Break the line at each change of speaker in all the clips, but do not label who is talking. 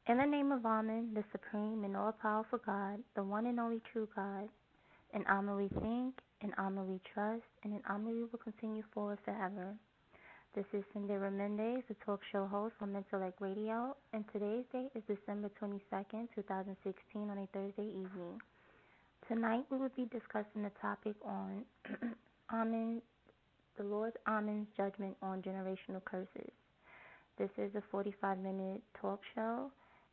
In the name of Amen, the supreme and all-powerful God, the one and only true God, in Amen we think, in Amen we trust, and in Amen we will continue forward forever. This is �49ʟᴅ, the talk show host on Intellect Radio, and today's date is December 22nd, 2016, on a Thursday evening. Tonight we will be discussing the topic on Amen, the Lord Amen's judgment on generational curses. This is a 45-minute talk show,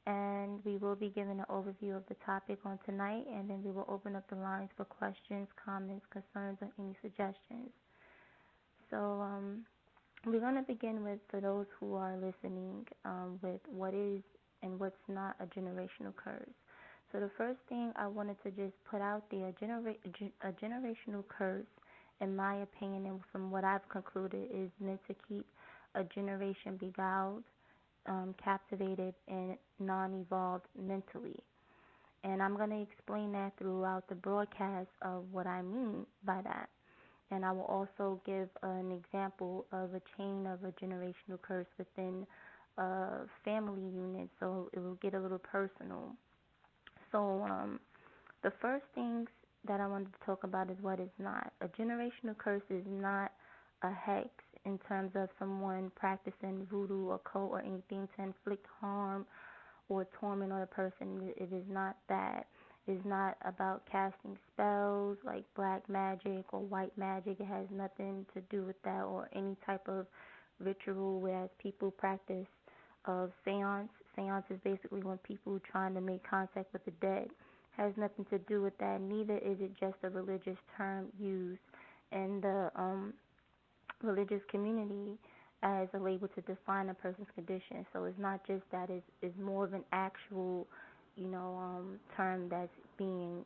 and we will be giving an overview of the topic on tonight, and then we will open up the lines for questions, comments, concerns, or any suggestions. So we're going to begin with, for those who are listening, with what is and what's not a generational curse. So the first thing I wanted to just put out there, a generational curse, in my opinion, and from what I've concluded, is meant to keep a generation beguiled, captivated, and non-evolved mentally. And I'm going to explain that throughout the broadcast of what I mean by that. And I will also give an example of a chain of a generational curse within a family unit, so it will get a little personal. So the first things that I wanted to talk about is what is not. A generational curse is not a hex in terms of someone practicing voodoo or occult or anything to inflict harm or torment on a person. It is not that. It is not about casting spells like black magic or white magic. It has nothing to do with that, or any type of ritual, whereas people practice of seance. Seance is basically when people trying to make contact with the dead. Has nothing to do with that. Neither is it just a religious term used in the religious community as a label to define a person's condition. So it's not just that. It's more of an actual, term that's being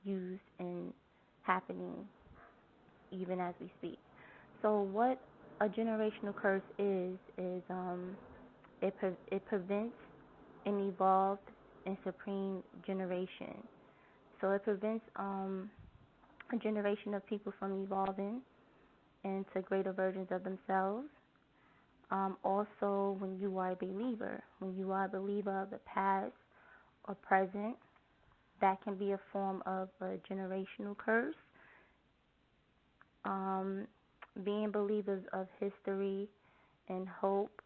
used and happening even as we speak. So what a generational curse is it prevents an evolved and supreme generation. So it prevents a generation of people from evolving into greater versions of themselves. Also, when you are a believer of the past or present, that can be a form of a generational curse. Being believers of history and hope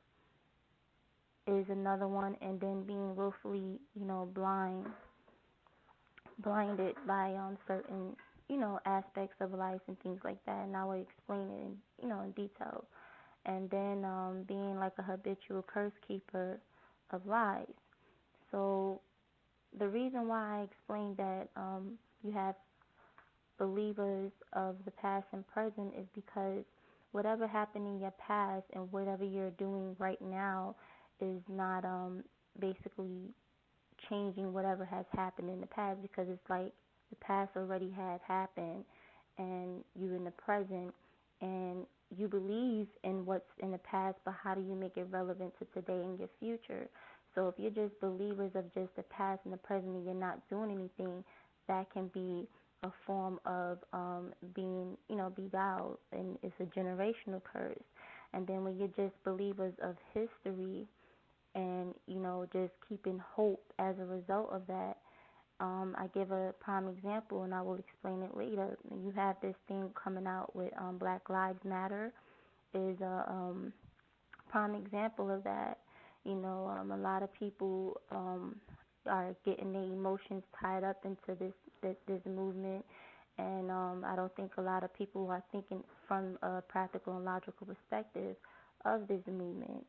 is another one, and then being willfully, blinded by certain, aspects of life and things like that. And I will explain it in detail. And then being like a habitual curse keeper of lies. So the reason why I explained that you have believers of the past and present is because whatever happened in your past and whatever you're doing right now is not basically changing whatever has happened in the past, because it's like the past already had happened and you're in the present and you believe in what's in the past, but how do you make it relevant to today and your future? So if you're just believers of just the past and the present and you're not doing anything, that can be a form of being, beguiled, and it's a generational curse. And then when you're just believers of history and, just keeping hope as a result of that, I give a prime example, and I will explain it later. You have this thing coming out with Black Lives Matter is a prime example of that. A lot of people are getting their emotions tied up into this movement, and I don't think a lot of people are thinking from a practical and logical perspective of this movement.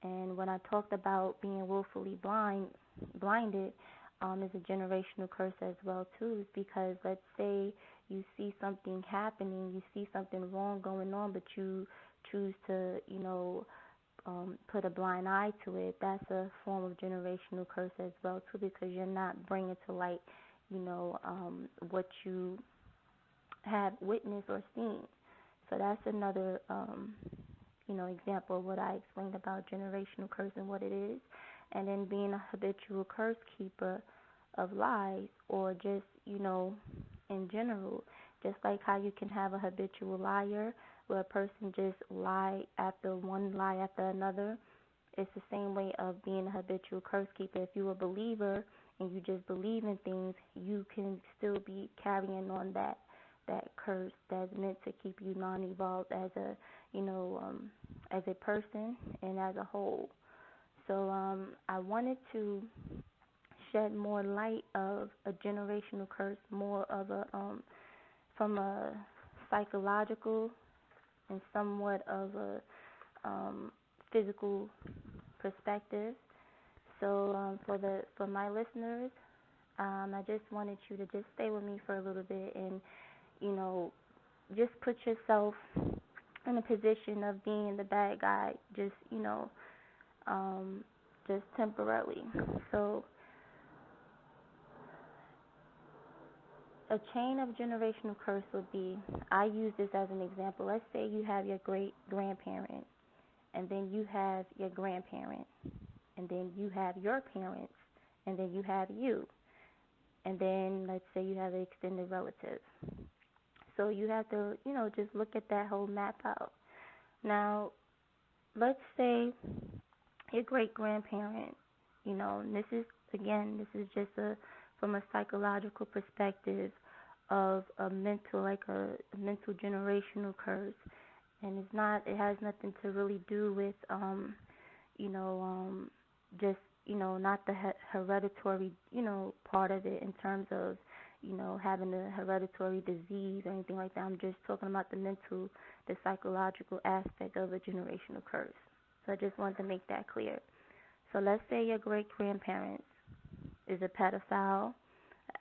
And when I talked about being willfully blinded, is a generational curse as well too, because let's say you see something happening, you see something wrong going on, but you choose to, put a blind eye to it. That's a form of generational curse as well too, because you're not bringing to light, what you have witnessed or seen. So that's another, example of what I explained about generational curse and what it is. And then being a habitual curse keeper of lies, or just, in general. Just like how you can have a habitual liar, where a person just lie after one lie after another. It's the same way of being a habitual curse keeper. If you're a believer and you just believe in things, you can still be carrying on that curse that's meant to keep you non-evolved as a, as a person and as a whole. So I wanted to shed more light of a generational curse, more of a from a psychological and somewhat of a physical perspective. So for my listeners, I just wanted you to just stay with me for a little bit and, just put yourself in a position of being the bad guy, just, just temporarily. So a chain of generational curse would be, I use this as an example. Let's say you have your great-grandparent, and then you have your grandparent, and then you have your parents, and then you have you. And then let's say you have an extended relative. So you have to, just look at that whole map out. Now, let's say your great-grandparent, and this is just from a psychological perspective of a mental, like a mental generational curse. And it has nothing to really do with, just, not the hereditary, part of it in terms of, having a hereditary disease or anything like that. I'm just talking about the psychological aspect of a generational curse. So I just wanted to make that clear. So let's say your great-grandparent is a pedophile,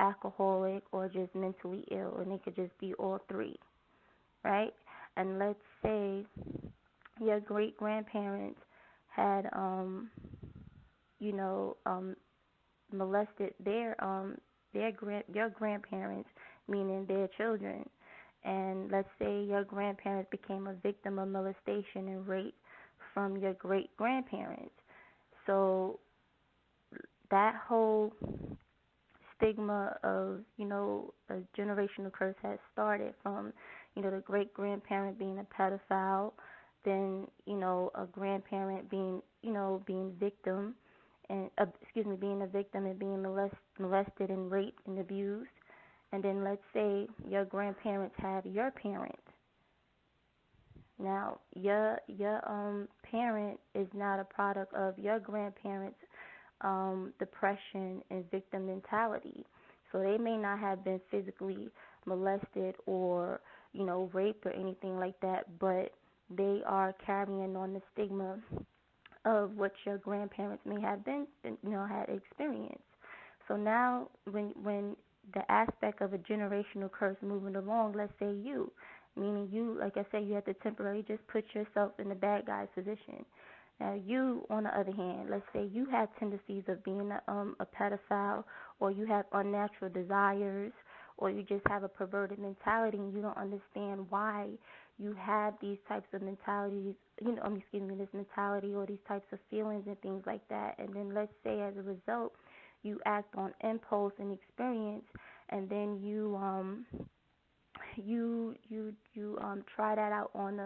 alcoholic, or just mentally ill, and it could just be all three, right? And let's say your great-grandparents had, molested your grandparents, meaning their children. And let's say your grandparents became a victim of molestation and rape from your great-grandparents. So that whole stigma of, a generational curse has started from, the great-grandparent being a pedophile, then, a grandparent being, being victim, and being a victim and being molested and raped and abused. And then let's say your grandparents have your parent. Now, your parent is not a product of your grandparents' depression and victim mentality. So they may not have been physically molested or, raped or anything like that, but they are carrying on the stigma of what your grandparents may have been, had experienced. So now when the aspect of a generational curse moving along, let's say you, meaning you, like I said, you have to temporarily just put yourself in the bad guy's position. Now you, on the other hand, let's say you have tendencies of being a pedophile, or you have unnatural desires, or you just have a perverted mentality and you don't understand why you have these types of mentalities, this mentality or these types of feelings and things like that. And then let's say as a result, you act on impulse and experience, and then you try that out on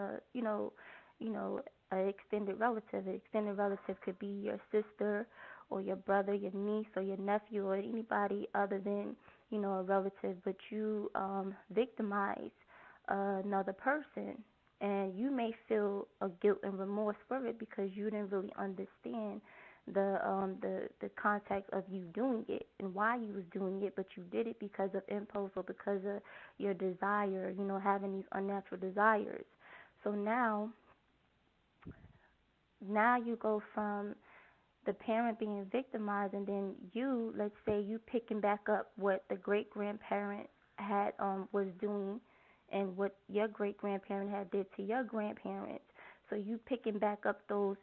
an extended relative. An extended relative could be your sister or your brother, your niece or your nephew, or anybody other than, a relative, but you victimize another person, and you may feel a guilt and remorse for it because you didn't really understand the context of you doing it and why you was doing it, but you did it because of impulse or because of your desire, having these unnatural desires. So now you go from the parent being victimized, and then you, let's say you picking back up what the great-grandparent had was doing and what your great-grandparent had did to your grandparents. So you picking back up those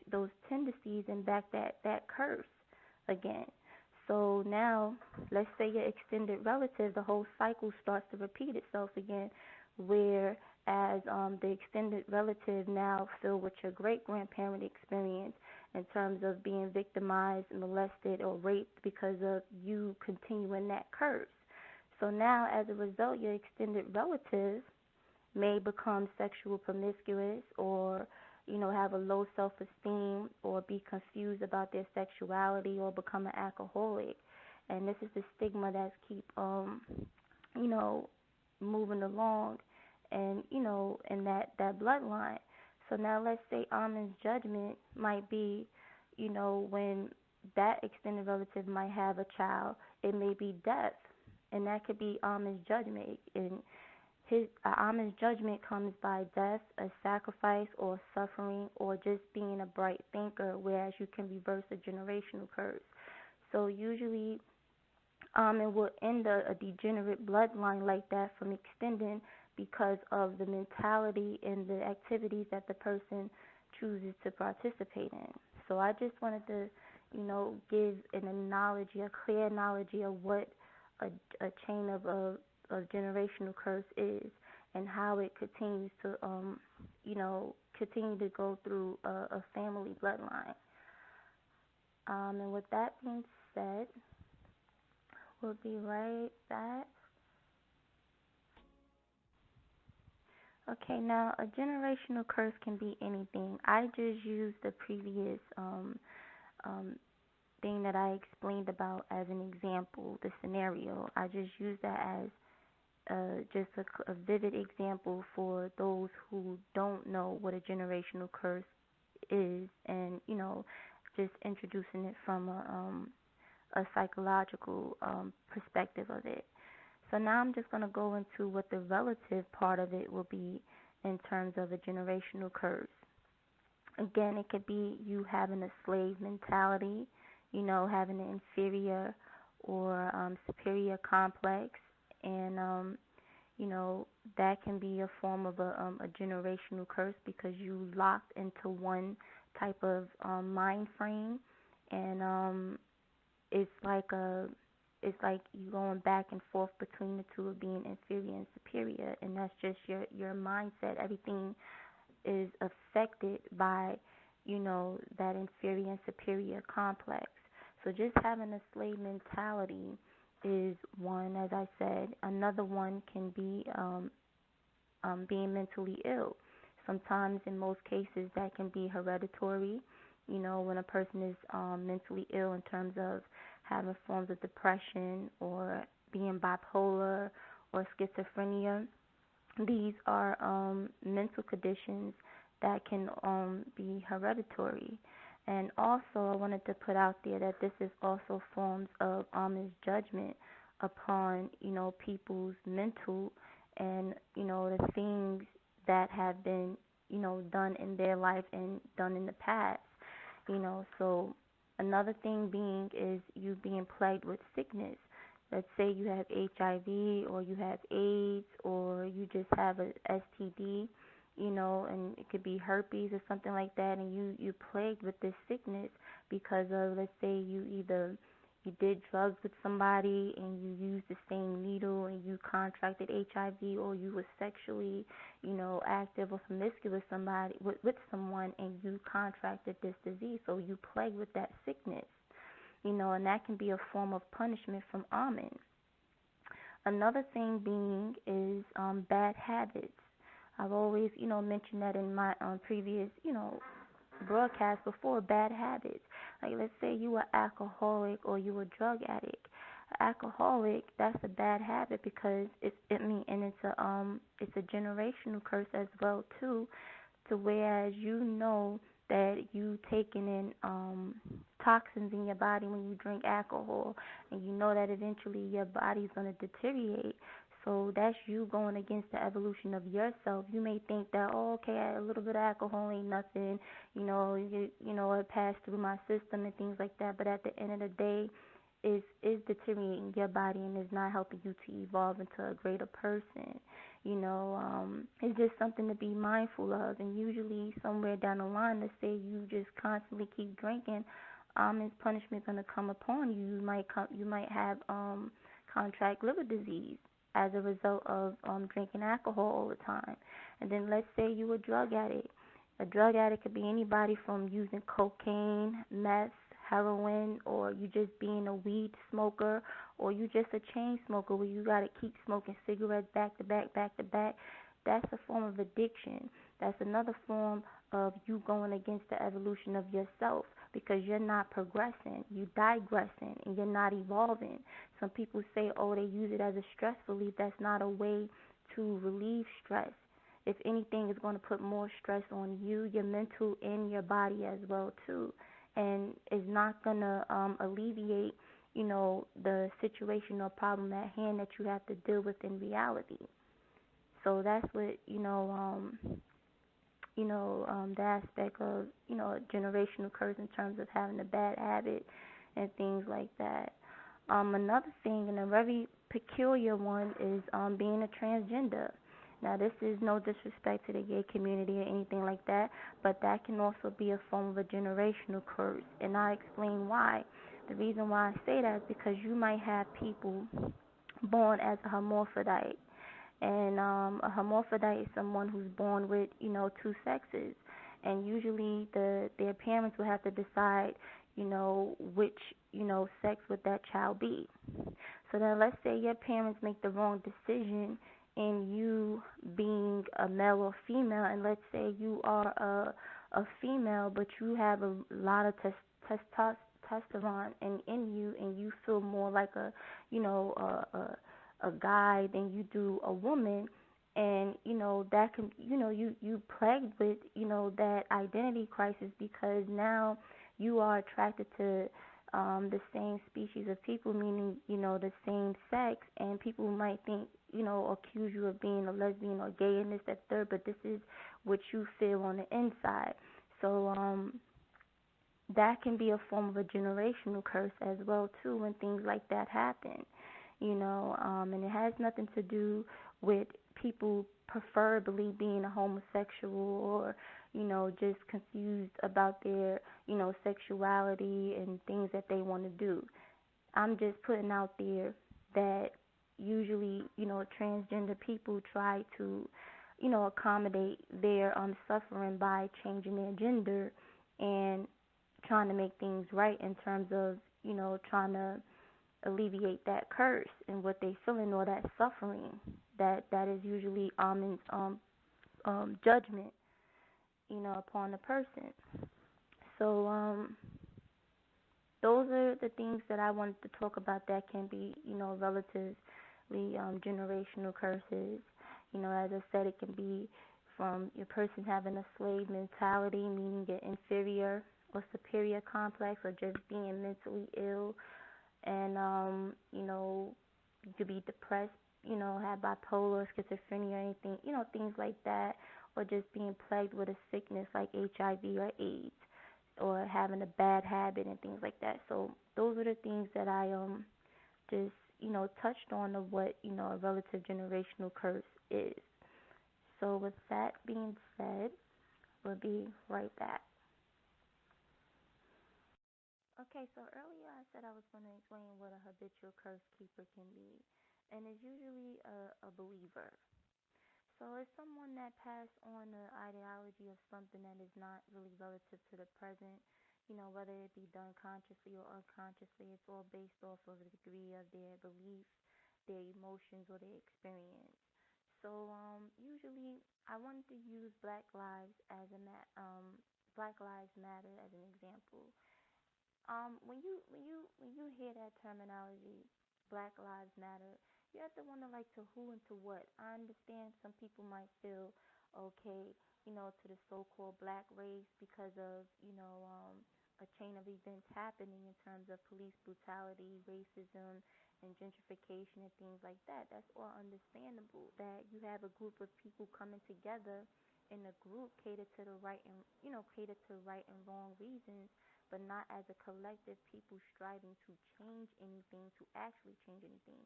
tendencies and back that curse again. So now, let's say your extended relative, the whole cycle starts to repeat itself again, whereas the extended relative now feel what your great-grandparent experienced, in terms of being victimized, molested, or raped because of you continuing that curse. So now, as a result, your extended relatives may become sexual promiscuous, or have a low self-esteem, or be confused about their sexuality, or become an alcoholic. And this is the stigma that's keep moving along, and in that bloodline. So now let's say Amin's judgment might be, when that extended relative might have a child, it may be death, and that could be Amin's judgment. And his Amin's judgment comes by death, a sacrifice, or suffering, or just being a bright thinker, whereas you can reverse a generational curse. So usually Amin will end a degenerate bloodline like that from extending because of the mentality and the activities that the person chooses to participate in. So I just wanted to, give an analogy, a clear analogy of what a chain of a generational curse is, and how it continues to, continue to go through a family bloodline. And with that being said, we'll be right back. Okay, now a generational curse can be anything. I just used the previous thing that I explained about as an example, the scenario. I just used that as just a vivid example for those who don't know what a generational curse is, and just introducing it from a psychological perspective of it. So now I'm just going to go into what the relative part of it will be in terms of a generational curse. Again, it could be you having a slave mentality, having an inferior or superior complex, and that can be a form of a generational curse because you locked into one type of mind frame, and it's like you going back and forth between the two of being inferior and superior, and that's just your mindset. Everything is affected by that inferior and superior complex. So just having a slave mentality is one, as I said. Another one can be being mentally ill. Sometimes, in most cases, that can be hereditary. When a person is mentally ill in terms of having forms of depression or being bipolar or schizophrenia. These are mental conditions that can be hereditary. And also, I wanted to put out there that this is also forms of Amin's judgment upon, people's mental and, the things that have been, done in their life and done in the past. So another thing being is you being plagued with sickness. Let's say you have HIV, or you have AIDS, or you just have a STD, and it could be herpes or something like that, and you're plagued with this sickness because of, let's say, you did drugs with somebody and you used the same needle and you contracted HIV, or you were sexually, active or promiscuous with someone and you contracted this disease. So you plagued with that sickness, and that can be a form of punishment from Amin. Another thing being is bad habits. I've always, mentioned that in my previous, broadcast before, bad habits. Like, let's say you were alcoholic or you were drug addict. Alcoholic, that's a bad habit because it's a generational curse as well too, to whereas that you taking in toxins in your body when you drink alcohol, and that eventually your body's going to deteriorate. So that's you going against the evolution of yourself. You may think that, a little bit of alcohol ain't nothing, it passed through my system and things like that. But at the end of the day, is deteriorating your body and is not helping you to evolve into a greater person. It's just something to be mindful of. And usually somewhere down the line, let's say you just constantly keep drinking, Amin's punishment going to come upon you. You might have contract liver disease as a result of drinking alcohol all the time. And then let's say you a drug addict. A drug addict could be anybody from using cocaine, meth, heroin, or you just being a weed smoker, or you just a chain smoker where you gotta keep smoking cigarettes back to back, back to back. That's a form of addiction. That's another form of you going against the evolution of yourself because you're not progressing, you digressing, and you're not evolving. Some people say, oh, they use it as a stress relief. That's not a way to relieve stress. If anything, it's going to put more stress on you, your mental, and your body as well too, and is not going to alleviate, the situation or problem at hand that you have to deal with in reality. So that's what the aspect of a generational curse in terms of having a bad habit and things like that. Another thing, and a very peculiar one, is being a transgender. Now, this is no disrespect to the gay community or anything like that, but that can also be a form of a generational curse, and I'll explain why. The reason why I say that is because you might have people born as a hermaphrodite, and a hermaphrodite is someone who's born with, two sexes, and usually their parents will have to decide, which, sex would that child be. So then let's say your parents make the wrong decision in you being a male or female, and let's say you are a female, but you have a lot of testosterone in you, and you feel more like a guy than you do a woman, and that can you plagued with that identity crisis because now you are attracted to the same species of people, meaning the same sex, and people might think accuse you of being a lesbian or gay and this, that, third, but this is what you feel on the inside. So that can be a form of a generational curse as well too when things like that happen. And it has nothing to do with people preferably being a homosexual or just confused about their sexuality and things that they want to do. I'm just putting out there that usually transgender people try to accommodate their suffering by changing their gender and trying to make things right in terms of trying to alleviate that curse and what they feeling or that suffering that is usually Amin's judgment upon the person. So those are the things that I wanted to talk about that can be relatively generational curses. As I said, it can be from your person having a slave mentality, meaning an inferior or superior complex, or just being mentally ill. And, you could be depressed, have bipolar, schizophrenia, or anything, things like that, or just being plagued with a sickness like HIV or AIDS, or having a bad habit and things like that. So those are the things that I just, touched on of what, a relative generational curse is. So with that being said, we'll be right back. Okay, so earlier I said I was going to explain what a habitual curse keeper can be, and it's usually a believer. So it's someone that passed on the ideology of something that is not really relative to the present, whether it be done consciously or unconsciously. It's all based off of the degree of their beliefs, their emotions, or their experience. So usually I wanted to use Black Lives Matter as an example. When you hear that terminology, Black Lives Matter, you have to wonder like to who and to what. I understand some people might feel okay, to the so-called black race because of a chain of events happening in terms of police brutality, racism, and gentrification and things like that. That's all understandable. That you have a group of people coming together in a group catered to the right and catered to right and wrong reasons, but not as a collective people striving to change anything, to actually change anything.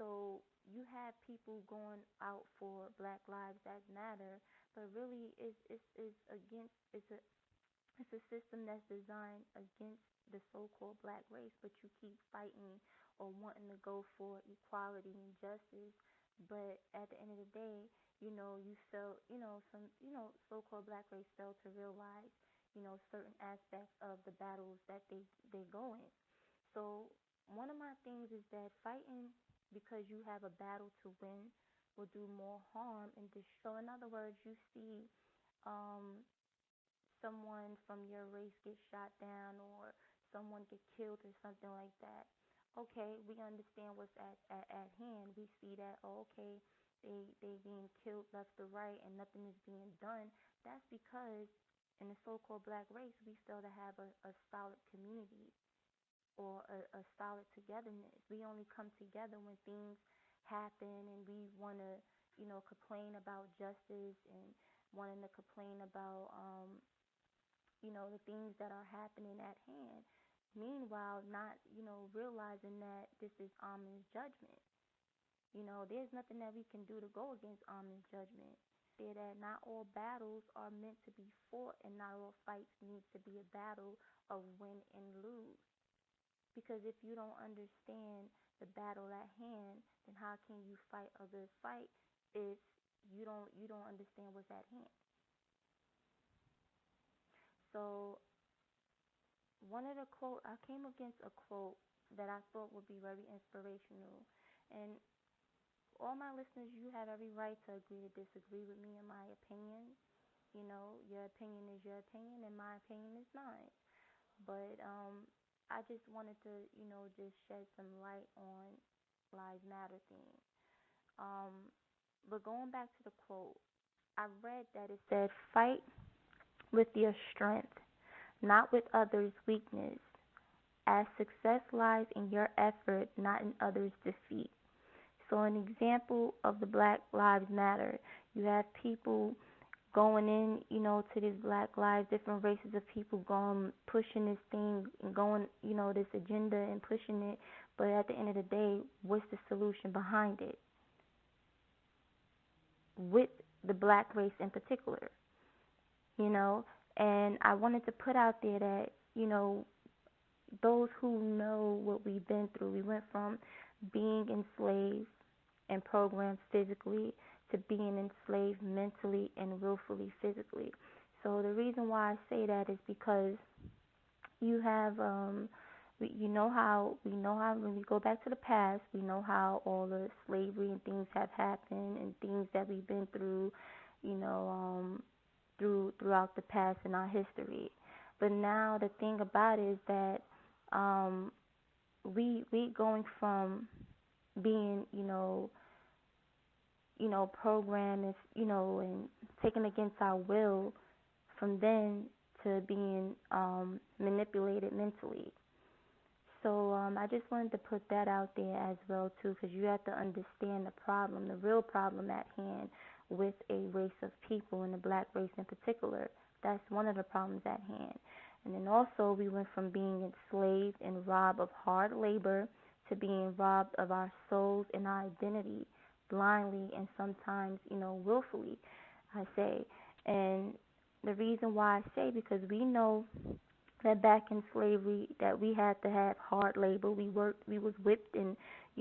So you have people going out for Black Lives That Matter, but really it's a system that's designed against the so-called black race, but you keep fighting or wanting to go for equality and justice. But at the end of the day, you fail, some, so-called black race fail to realize, certain aspects of the battles that they go in. So one of my things is that fighting because you have a battle to win will do more harm and destroy. So in other words, you see um, someone from your race get shot down or someone get killed or something like that. Okay, we understand what's at hand. We see that, okay, they being killed left or right and nothing is being done. That's because in the so-called black race, we fail to have a solid community or a solid togetherness. We only come together when things happen and we want to, complain about justice and wanting to complain about, the things that are happening at hand. Meanwhile, not, realizing that this is Amun's judgment. There's nothing that we can do to go against Amun's judgment. Say that not all battles are meant to be fought and not all fights need to be a battle of win and lose. Because if you don't understand the battle at hand, then how can you fight a good fight if you don't understand what's at hand? So one of the quote I came against a quote that I thought would be very inspirational, and all my listeners, you have every right to agree or disagree with me in my opinion. Your opinion is your opinion, and my opinion is mine. But I just wanted to, just shed some light on Lives Matter theme. But going back to the quote, I read that it said, "Fight with your strength, not with others' weakness, as success lies in your effort, not in others' defeat." So an example of the Black Lives Matter, you have people going in, to these Black lives, different races of people going, pushing this thing and going, this agenda and pushing it. But at the end of the day, what's the solution behind it? With the Black race in particular, and I wanted to put out there that, those who know what we've been through, we went from being enslaved and programmed physically to being enslaved mentally and willfully physically. So the reason why I say that is because you have you know how when we go back to the past, we know how all the slavery and things have happened and things that we've been through, throughout the past in our history. But now the thing about it is that we going from being, programmed and, and taken against our will, from then to being manipulated mentally. So I just wanted to put that out there as well too, because you have to understand the problem, the real problem at hand with a race of people, and the Black race in particular. That's one of the problems at hand. And then also we went from being enslaved and robbed of hard labor to being robbed of our souls and our identity blindly and sometimes, willfully, I say. And the reason why I say, because we know that back in slavery that we had to have hard labor. We worked, we was whipped, and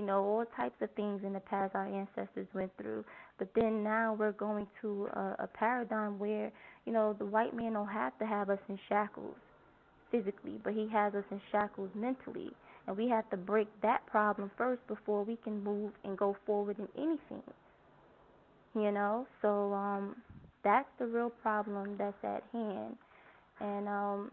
all types of things in the past our ancestors went through. But then now we're going to a paradigm where the white man don't have to have us in shackles physically, but he has us in shackles mentally, and we have to break that problem first before we can move and go forward in anything. So that's the real problem that's at hand, and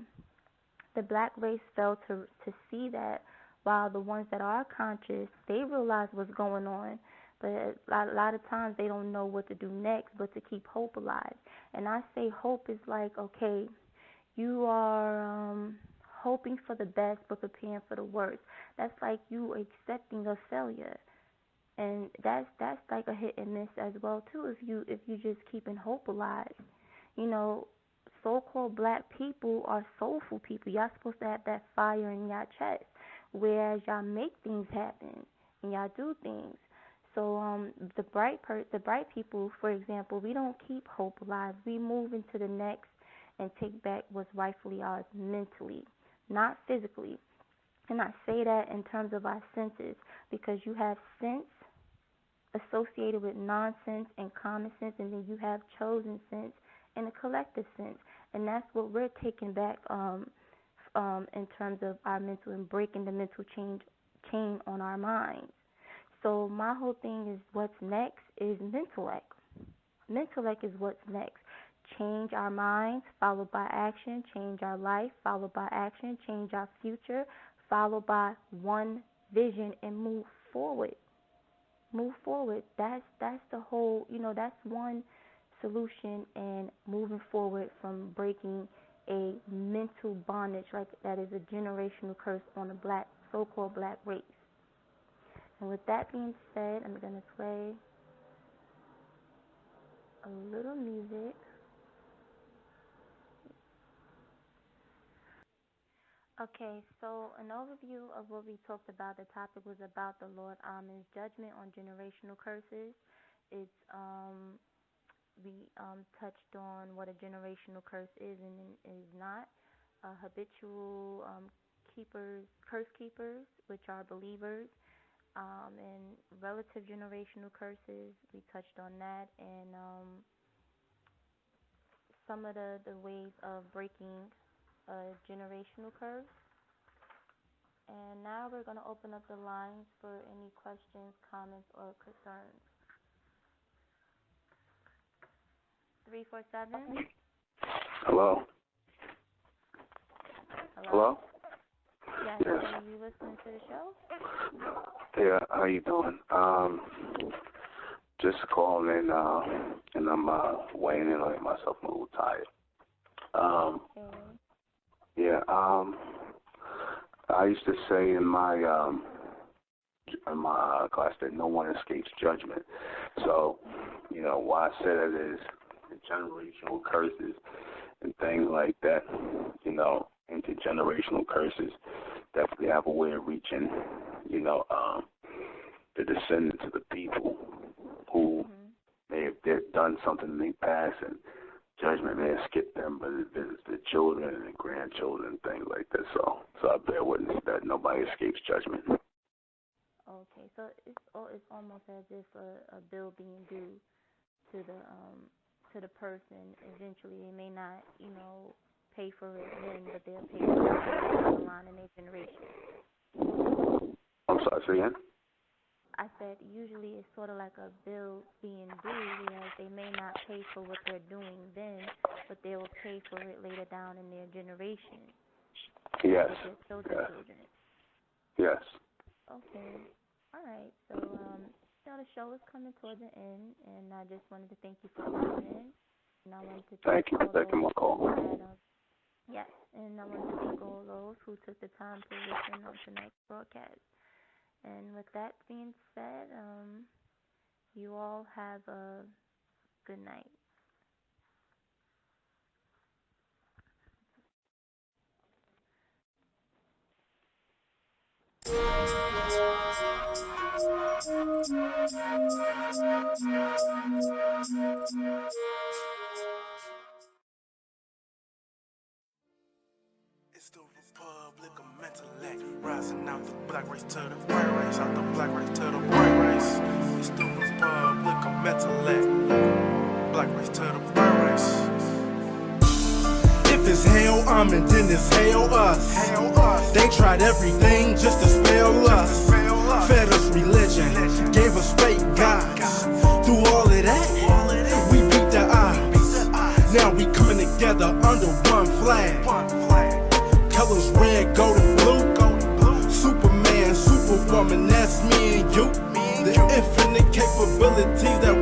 the Black race failed to see that, while the ones that are conscious, they realize what's going on, but a lot of times they don't know what to do next but to keep hope alive. And I say hope is like, okay, you are hoping for the best but preparing for the worst. That's like you accepting a failure, and that's like a hit and miss as well too, if you just keeping hope alive. So-called Black people are soulful people. Y'all supposed to have that fire in y'all chest, whereas y'all make things happen and y'all do things. So the bright people, for example, we don't keep hope alive. We move into the next and take back what's rightfully ours mentally, not physically. And I say that in terms of our senses, because you have sense associated with nonsense and common sense, and then you have chosen sense and a collective sense, and that's what we're taking back in terms of our mental and breaking the mental chain on our minds. So my whole thing is what's next is mentellect. Mentellect is what's next. Change our minds, followed by action. Change our life, followed by action. Change our future, followed by one vision, and move forward. Move forward. That's the whole, that's one solution, and moving forward from breaking a mental bondage like that is a generational curse on the so-called black race. And with that being said, I'm going to play a little music. Okay, so an overview of what we talked about. The topic was about the Lord Amen's judgment on generational curses. It's we touched on what a generational curse is and is not. Habitual curse keepers, which are believers, and relative generational curses. We touched on that, and some of the ways of breaking a generational curse. And now we're going to open up the lines for any questions, comments, or concerns. 347.
Hello. Hello?
Yes, are you listening to the show?
Yeah, how you doing? Just calling in, and I'm weighing in on myself. I'm a little tired.
Okay.
Yeah, I used to say in my class that no one escapes judgment. So, why I say that is the generational curses and things like that, intergenerational curses definitely have a way of reaching, the descendants of the people who may have done something in the past, and judgment may have skipped them, but it visits the children and the grandchildren and things like that. So I bear witness that nobody escapes judgment.
Okay, so it's almost as if a bill being due to the person. Eventually, they may not, pay for it then, but they'll pay for it down the line in their generation.
I'm sorry, say again?
I said usually it's sort of like a bill being due, whereas they may not pay for what they're doing then, but they will pay for it later down in their generation.
Yes.
With their children.
Yes.
Okay. All right. So, the show is coming toward the end, and I just wanted to thank you for calling in. And I wanted to
thank you for taking my call.
Yes, and I want to thank all those who took the time to listen on tonight's broadcast. And with that being said, you all have a good night.
It's the Republic of Mentellect, rising out the black race to the white race, out the black race to the white race. It's the Republic of Mentellect, black race to the white race. If it's hell, then it's hell us. They tried everything just to spell us. Fed us religion, gave us fake gods. Through all of that, we beat the odds. Now we coming together under one flag. Colors red, gold and blue. Superman, Superwoman, that's me and you. The infinite capabilities that